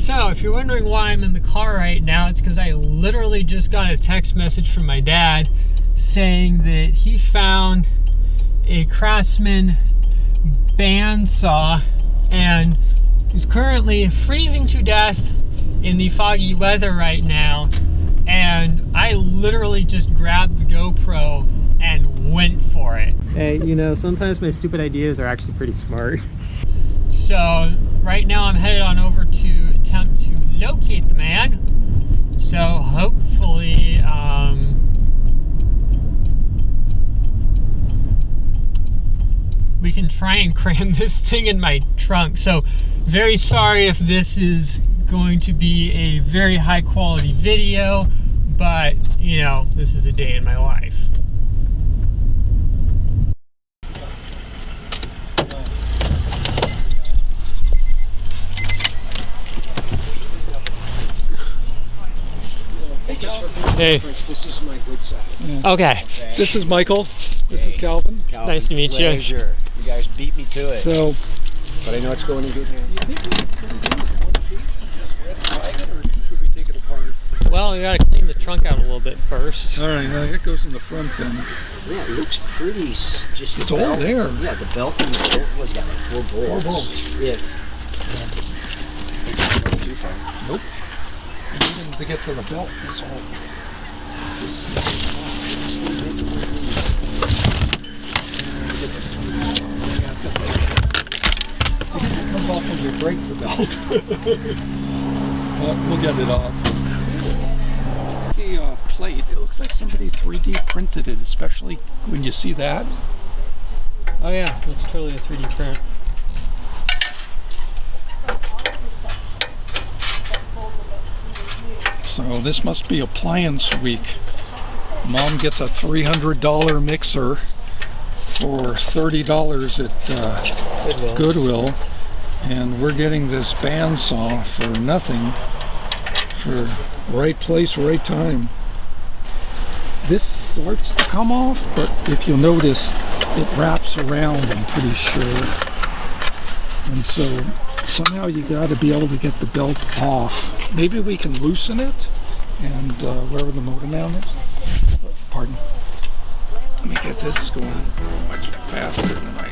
So, if you're wondering why I'm in the car right now, it's because I literally just got a text message from my dad saying that he found a Craftsman bandsaw and is currently freezing to death in the foggy weather right now. And I literally just grabbed the GoPro and went for it. Hey, you know, sometimes my stupid ideas are actually pretty smart. So right now I'm headed on over to attempt to locate the man. So hopefully we can try and cram this thing in my trunk. So very sorry if this is going to be a very high quality video, but you know, this is a day in my life. Hey. This is my good side. Yeah. Okay. This is Michael. This is Calvin. Nice to meet you. Pleasure. You guys beat me to it. So, but I know it's going in good hands. Do you think we can do one piece and just red flag it, or should we take it apart? Well, we gotta clean the trunk out a little bit first. All right, it goes in the front then. Yeah, it looks pretty. Just it's all there. Yeah, the belt and the bolt was got like 4 bolts. 4 bolts. Yeah. Not too far. Nope. Even to get to the belt, it's all. I guess it comes off when you break the belt. But we'll get it off. The plate, it looks like somebody 3D printed it, especially when you see that. Oh yeah, that's totally a 3D print. So this must be appliance week. Mom gets a $300 mixer for $30 at Goodwill, and we're getting this bandsaw for nothing, for right place, right time. This starts to come off, but if you'll notice, it wraps around, I'm pretty sure. And so somehow you got to be able to get the belt off. Maybe we can loosen it, and wherever the motor mount is. Pardon. Let me get this going much faster than I.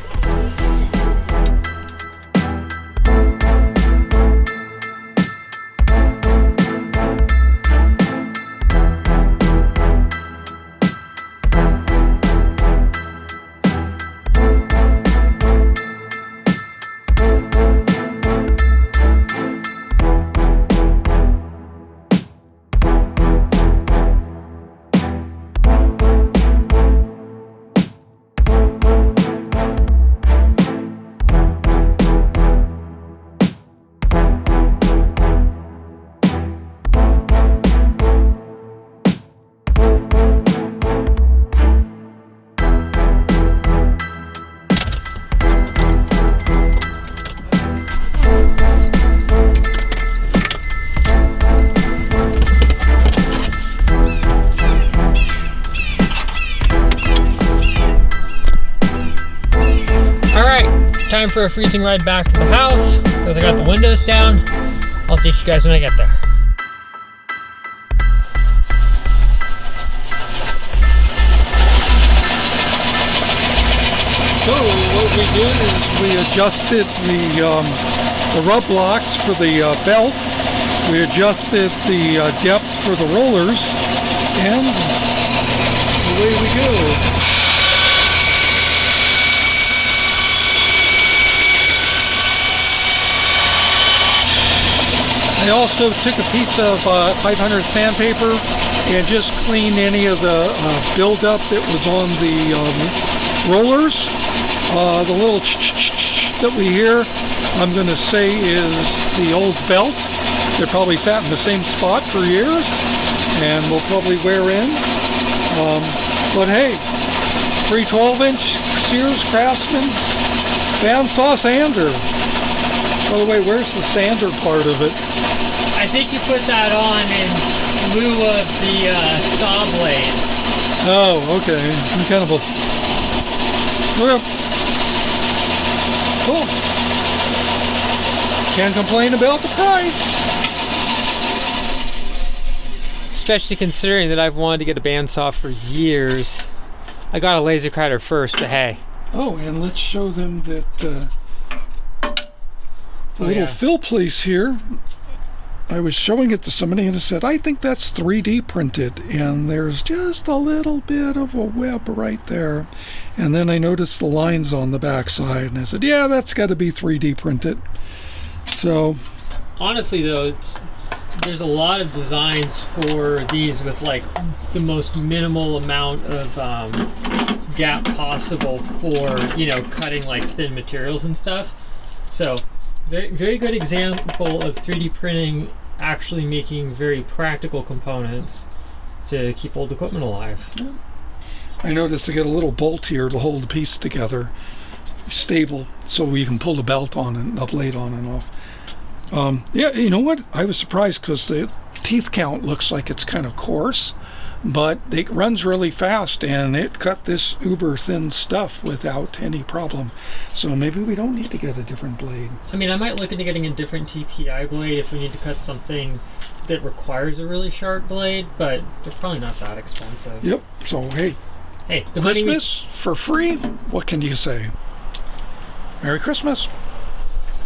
Time for a freezing ride back to the house because I got the windows down. I'll teach you guys when I get there. So what we did is we adjusted the rub blocks for the belt. We adjusted the depth for the rollers, and away we go. I also took a piece of 500 sandpaper and just cleaned any of the buildup that was on the rollers. The little that we hear, I'm going to say is the old belt. They probably sat in the same spot for years and will probably wear in. But hey, free 12-inch Sears Craftsman's bandsaw sander. By the way, where's the sander part of it? I think you put that on in lieu of the saw blade. Oh, okay. Kind of a... Okay. Cool. Can't complain about the price. especially considering that I've wanted to get a bandsaw for years. I got a laser cutter first, but hey. Oh, and let's show them that the little fill place here. I was showing it to somebody and it said, I think that's 3D printed, and there's just a little bit of a web right there. And then I noticed the lines on the backside and I said, yeah, that's got to be 3D printed. So honestly though, there's a lot of designs for these with like the most minimal amount of gap possible for, you know, cutting like thin materials and stuff. So very, very good example of 3D printing actually making very practical components to keep old equipment alive. Yeah. I noticed to get a little bolt here to hold the piece together, stable, so you can pull the belt on and the blade on and off. Yeah, you know what? I was surprised because the teeth count looks like it's kind of coarse, but it runs really fast and it cut this uber thin stuff without any problem. So maybe we don't need to get a different blade. I mean, I might look into getting a different TPI blade if we need to cut something that requires a really sharp blade, but they're probably not that expensive. Yep. So hey, the Christmas for free? What can you say? Merry Christmas.